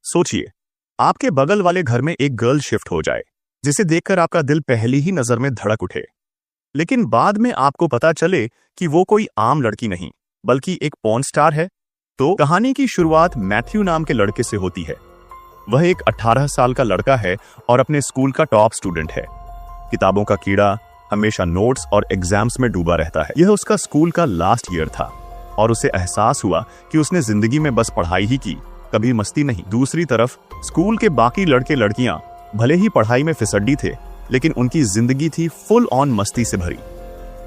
सोचिए, आपके बगल वाले घर में एक गर्ल शिफ्ट हो जाए जिसे देखकर आपका दिल पहली ही नजर में धड़क उठे, लेकिन बाद में आपको पता चले कि वो कोई आम लड़की नहीं बल्कि एक पॉर्न स्टार है। तो कहानी की शुरुआत मैथ्यू नाम के लड़के से होती है। वह एक 18 साल का लड़का है और अपने स्कूल का टॉप स्टूडेंट है। किताबों का कीड़ा, हमेशा नोट्स और एग्जाम्स में डूबा रहता है। यह उसका स्कूल का लास्ट ईयर था और उसे एहसास हुआ कि उसने जिंदगी में बस पढ़ाई ही की, कभी मस्ती नहीं। दूसरी तरफ स्कूल के बाकी लड़के लड़कियां भले ही पढ़ाई में फिसड्डी थे, लेकिन उनकी जिंदगी थी फुल ऑन मस्ती से भरी।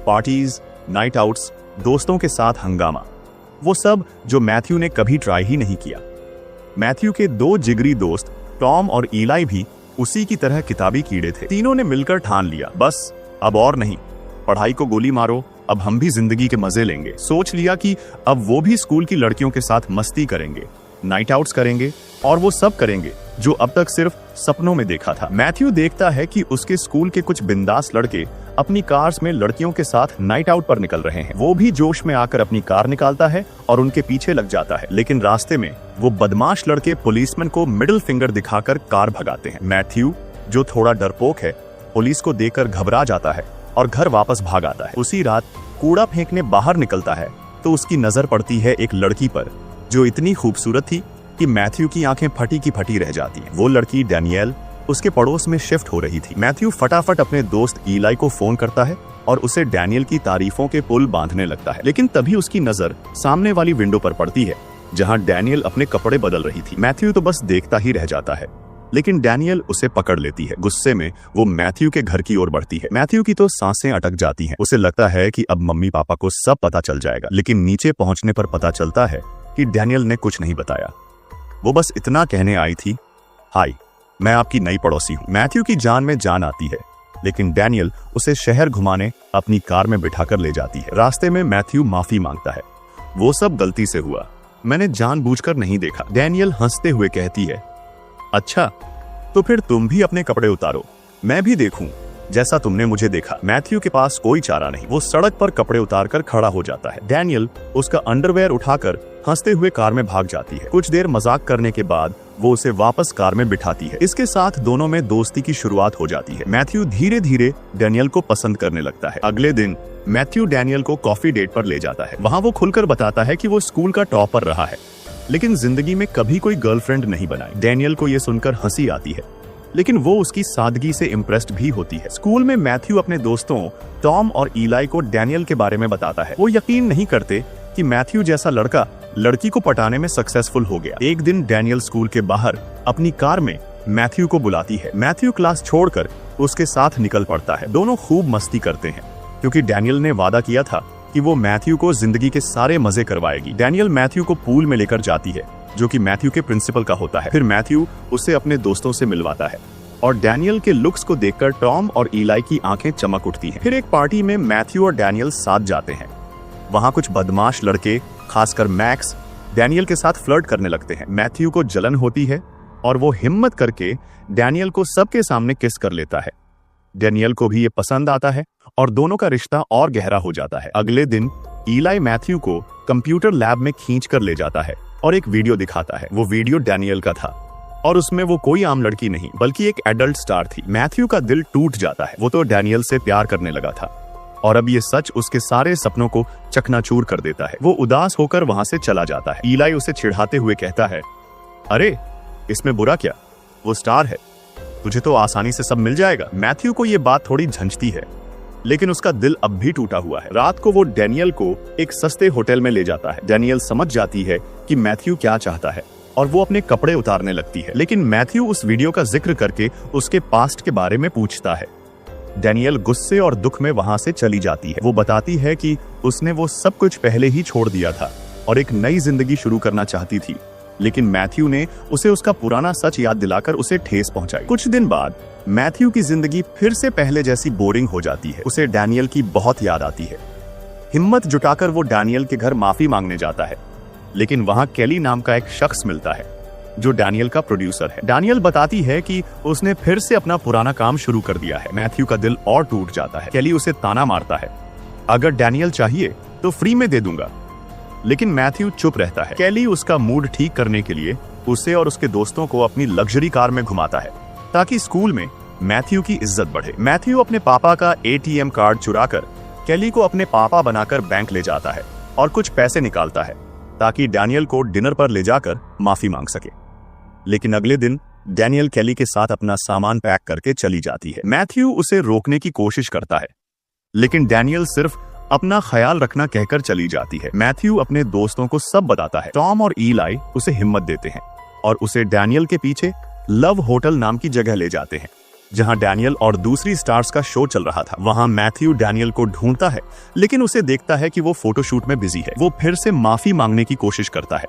पार्टीज, नाइट आउट्स, दोस्तों के साथ हंगामा, वो सब जो मैथ्यू ने कभी ट्राई ही नहीं किया। मैथ्यू के दो जिगरी दोस्त टॉम और ईलाई भी उसी की तरह किताबी कीड़े थे। तीनों ने मिलकर ठान लिया, बस अब और नहीं, पढ़ाई को गोली मारो, अब हम भी जिंदगी के मजे लेंगे। सोच लिया कि अब वो भी स्कूल की लड़कियों के साथ मस्ती करेंगे, नाइट आउट्स करेंगे और वो सब करेंगे जो अब तक सिर्फ सपनों में देखा था। मैथ्यू देखता है कि उसके स्कूल के कुछ बिंदास लड़के अपनी कार्स में लड़कियों के साथ नाइट आउट पर निकल रहे हैं। वो भी जोश में आकर अपनी कार निकालता है और उनके पीछे लग जाता है, लेकिन रास्ते में वो बदमाश लड़के पुलिसमैन को मिडिल फिंगर दिखाकर कार भगाते हैं। मैथ्यू, जो थोड़ा डरपोक है, पुलिस को देखकर घबरा जाता है और घर वापस भाग आता है। उसी रात कूड़ा फेंकने बाहर निकलता है तो उसकी नजर पड़ती है एक लड़की पर जो इतनी खूबसूरत थी कि मैथ्यू की आंखें फटी की फटी रह जाती हैं। वो लड़की डैनियल उसके पड़ोस में शिफ्ट हो रही थी। मैथ्यू फटाफट अपने दोस्त ईलाई को फोन करता है और उसे डैनियल की तारीफों के पुल बांधने लगता है, लेकिन तभी उसकी नजर सामने वाली विंडो पर पड़ती है जहां डैनियल अपने कपड़े बदल रही थी। मैथ्यू तो बस देखता ही रह जाता है, लेकिन डैनियल उसे पकड़ लेती है। गुस्से में वो मैथ्यू के घर की ओर बढ़ती है। मैथ्यू की तो सांसें अटक जाती हैं। उसे लगता है कि अब मम्मी पापा को सब पता चल जाएगा, लेकिन नीचे पहुंचने पर पता चलता है कि डैनियल ने कुछ नहीं बताया। वो बस इतना कहने आई थी, हाय, मैं आपकी नई पड़ोसी हूँ। मैथ्यू की जान में जान आती है, लेकिन डैनियल उसे शहर घुमाने अपनी कार में बिठाकर ले जाती है। रास्ते में मैथ्यू माफी मांगता है, वो सब गलती से हुआ, मैंने जानबूझकर नहीं देखा। डैनियल हंसते हुए कहती है, अच्छा तो फिर तुम भी अपने कपड़े उतारो, मैं भी देखूं जैसा तुमने मुझे देखा। मैथ्यू के पास कोई चारा नहीं, वो सड़क पर कपड़े उतारकर खड़ा हो जाता है। डैनियल उसका अंडरवेयर उठाकर हंसते हुए कार में भाग जाती है। कुछ देर मजाक करने के बाद वो उसे वापस कार में बिठाती है। इसके साथ दोनों में दोस्ती की शुरुआत हो जाती है। मैथ्यू धीरे धीरे डैनियल को पसंद करने लगता है। अगले दिन मैथ्यू डैनियल को कॉफी डेट पर ले जाता है। वहाँ वो खुलकर बताता है कि वो स्कूल का टॉपर रहा है, लेकिन जिंदगी में कभी कोई गर्लफ्रेंड नहीं बनाई। डैनियल को ये सुनकर हंसी आती है, लेकिन वो उसकी सादगी से इम्प्रेस्ड भी होती है। स्कूल में मैथ्यू अपने दोस्तों टॉम और ईलाई को डैनियल के बारे में बताता है। वो यकीन नहीं करते कि मैथ्यू जैसा लड़का लड़की को पटाने में सक्सेसफुल हो गया। एक दिन डैनियल स्कूल के बाहर अपनी कार में मैथ्यू को बुलाती है। मैथ्यू क्लास छोड़कर उसके साथ निकल पड़ता है। दोनों खूब मस्ती करते हैं क्योंकि डैनियल ने वादा किया था कि वो मैथ्यू को जिंदगी के सारे मजे करवाएगी। डैनियल मैथ्यू को पूल में लेकर जाती है, जो कि मैथ्यू के प्रिंसिपल का होता है। फिर मैथ्यू उसे अपने दोस्तों से मिलवाता है और डैनियल के लुक्स को देखकर टॉम और ईलाई की आंखें चमक उठती हैं। फिर एक पार्टी में मैथ्यू और डैनियल साथ जाते हैं। वहाँ कुछ बदमाश लड़के, खासकर मैक्स, डैनियल के साथ फ्लर्ट करने लगते हैं। मैथ्यू को जलन होती है और वो हिम्मत करके डैनियल को सबके सामने किस कर लेता है। डैनियल को भी ये पसंद आता है और दोनों का रिश्ता और गहरा हो जाता है। अगले दिन ईलाई मैथ्यू को कंप्यूटर लैब में खींच कर ले जाता है और एक वीडियो दिखाता है। वो वीडियो डैनियल का था और उसमें वो कोई आम लड़की नहीं बल्कि एक एडल्ट स्टार थी। मैथ्यू का दिल टूट जाता है। वो तो डैनियल से प्यार करने लगा था और अब ये सच उसके सारे सपनों को चकनाचूर कर देता है। वो उदास होकर वहां से चला जाता है। ईलाई उसे चिढ़ाते हुए कहता है, अरे इसमें बुरा क्या, वो स्टार है, तुझे तो आसानी से सब मिल जाएगा। मैथ्यू को ये बात थोड़ी झंझती है, लेकिन उसका दिल अब भी टूटा हुआ है। रात को वो डैनियल को एक सस्ते होटल में ले जाता है। डैनियल समझ जाती है कि मैथ्यू क्या चाहता है और वो अपने कपड़े उतारने लगती है, लेकिन मैथ्यू उस वीडियो का जिक्र करके उसके पास्ट के बारे में पूछता है। डैनियल गुस्से और दुख में वहां से चली जाती है। वो बताती है कि उसने वो सब कुछ पहले ही छोड़ दिया था और एक नई जिंदगी शुरू करना चाहती थी, लेकिन मैथ्यू ने उसे उसका पुराना सच याद दिलाकर उसे ठेस पहुंचाई। कुछ दिन बाद मैथ्यू की जिंदगी फिर से पहले जैसी बोरिंग हो जाती है। उसे डैनियल की बहुत याद आती है। हिम्मत जुटाकर वो डैनियल के घर माफी मांगने जाता है, लेकिन वहां केली नाम का एक शख्स मिलता है जो डैनियल का प्रोड्यूसर है। डैनियल बताती है कि उसने फिर से अपना पुराना काम शुरू कर दिया है। मैथ्यू का दिल और टूट जाता है। केली उसे ताना मारता है, अगर डैनियल चाहिए तो फ्री में दे दूंगा, लेकिन मैथ्यू चुप रहता है। केली उसका मूड ठीक करने के लिए उसे और उसके दोस्तों को अपनी लग्जरी कार में घुमाता है ताकि स्कूल में मैथ्यू की इज्जत बढ़े। मैथ्यू अपने पापा का एटीएम कार्ड चुराकर केली को अपने पापा बनाकर बैंक ले जाता है और कुछ पैसे निकालता है ताकि डैनियल को डिनर पर ले जाकर माफी मांग सके। लेकिन अगले दिन डैनियल केली के साथ अपना सामान पैक करके चली जाती है। मैथ्यू उसे रोकने की कोशिश करता है, लेकिन डैनियल सिर्फ अपना ख्याल रखना कहकर चली जाती है। मैथ्यू अपने दोस्तों को सब बताता है। टॉम और ईलाई उसे हिम्मत देते हैं और उसे डैनियल के पीछे लव होटल नाम की जगह ले जाते हैं, जहां डैनियल और दूसरी स्टार्स का शो चल रहा था। वहां मैथ्यू डैनियल को ढूंढता है, लेकिन उसे देखता है कि वो फोटोशूट में बिजी है। वो फिर से माफी मांगने की कोशिश करता है,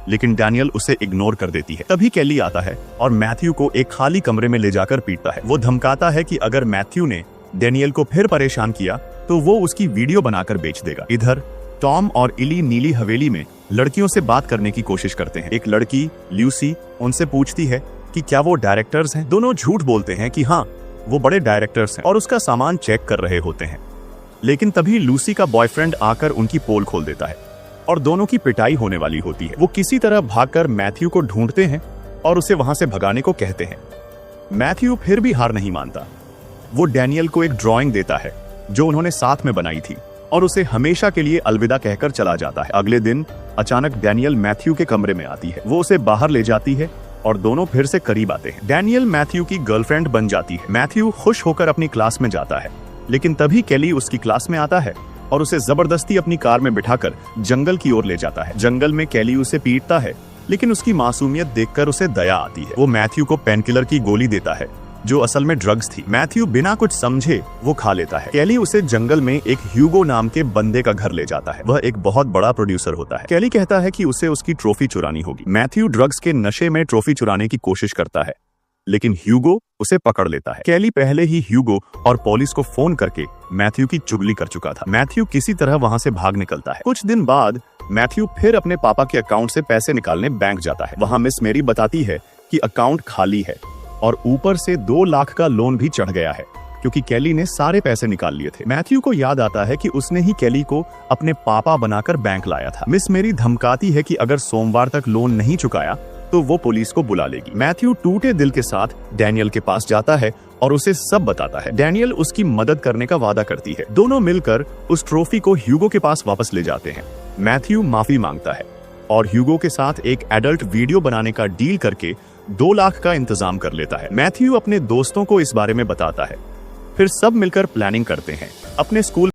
लेकिन डैनियल उसे इग्नोर कर देती है। तभी केली आता है और मैथ्यू को एक खाली कमरे में ले जाकर पीटता है। वो धमकाता है कि अगर मैथ्यू ने डैनियल को फिर परेशान किया तो वो उसकी वीडियो बनाकर बेच देगा। इधर टॉम और इली नीली हवेली में लड़कियों से बात करने की कोशिश करते हैं। एक लड़की ल्यूसी उनसे पूछती है कि क्या वो डायरेक्टर्स हैं। दोनों झूठ बोलते हैं कि हाँ, वो बड़े डायरेक्टर्स हैं और उसका सामान चेक कर रहे होते हैं। लेकिन तभी लूसी का बॉयफ्रेंड आकर उनकी पोल खोल देता है और दोनों की पिटाई होने वाली होती है। वो किसी तरह भागकर मैथ्यू को ढूंढते हैं और उसे वहां से भगाने को कहते हैं। मैथ्यू फिर भी हार नहीं मानता। वो डैनियल को एक ड्राइंग देता है जो उन्होंने साथ में बनाई थी और उसे हमेशा के लिए अलविदा कहकर चला जाता है। अगले दिन अचानक डैनियल मैथ्यू के कमरे में आती है। वो उसे बाहर ले जाती है और दोनों फिर से करीब आते हैं। डैनियल मैथ्यू की गर्लफ्रेंड बन जाती है। मैथ्यू खुश होकर अपनी क्लास में जाता है, लेकिन तभी केली उसकी क्लास में आता है और उसे जबरदस्ती अपनी कार में बिठाकर जंगल की ओर ले जाता है। जंगल में केली उसे पीटता है, लेकिन उसकी मासूमियत देखकर उसे दया आती है। वो मैथ्यू को पेनकिलर की गोली देता है जो असल में ड्रग्स थी। मैथ्यू बिना कुछ समझे वो खा लेता है। केली उसे जंगल में एक ह्यूगो नाम के बंदे का घर ले जाता है। वह एक बहुत बड़ा प्रोड्यूसर होता है। केली कहता है कि उसे उसकी ट्रॉफी चुरानी होगी। मैथ्यू ड्रग्स के नशे में ट्रॉफी चुराने की कोशिश करता है, लेकिन ह्यूगो उसे पकड़ लेता है। केली पहले ही ह्यूगो और पुलिस को फोन करके मैथ्यू की चुगली कर चुका था। मैथ्यू किसी तरह वहां से भाग निकलता है। कुछ दिन बाद मैथ्यू फिर अपने पापा के अकाउंट से पैसे निकालने बैंक जाता है। वहां मिस मेरी बताती है कि अकाउंट खाली है और ऊपर से 2 लाख का लोन भी चढ़ गया है क्योंकि केली ने सारे पैसे निकाल लिए थे। मैथ्यू को याद आता है कि उसने ही केली को अपने पापा बनाकर बैंक लाया था। मिस मेरी धमकाती है कि अगर सोमवार तक लोन नहीं चुकाया तो वो पुलिस को बुला लेगी। मैथ्यू टूटे दिल के साथ डैनियल के पास जाता है और उसे सब बताता है। डैनियल उसकी मदद करने का वादा करती है। दोनों मिलकर उस ट्रॉफी को ह्यूगो के पास वापस ले जाते हैं। मैथ्यू माफी मांगता है और ह्यूगो के साथ एक एडल्ट वीडियो बनाने का डील करके 2 लाख का इंतजाम कर लेता है। मैथ्यू अपने दोस्तों को इस बारे में बताता है। फिर सब मिलकर प्लानिंग करते हैं। अपने स्कूल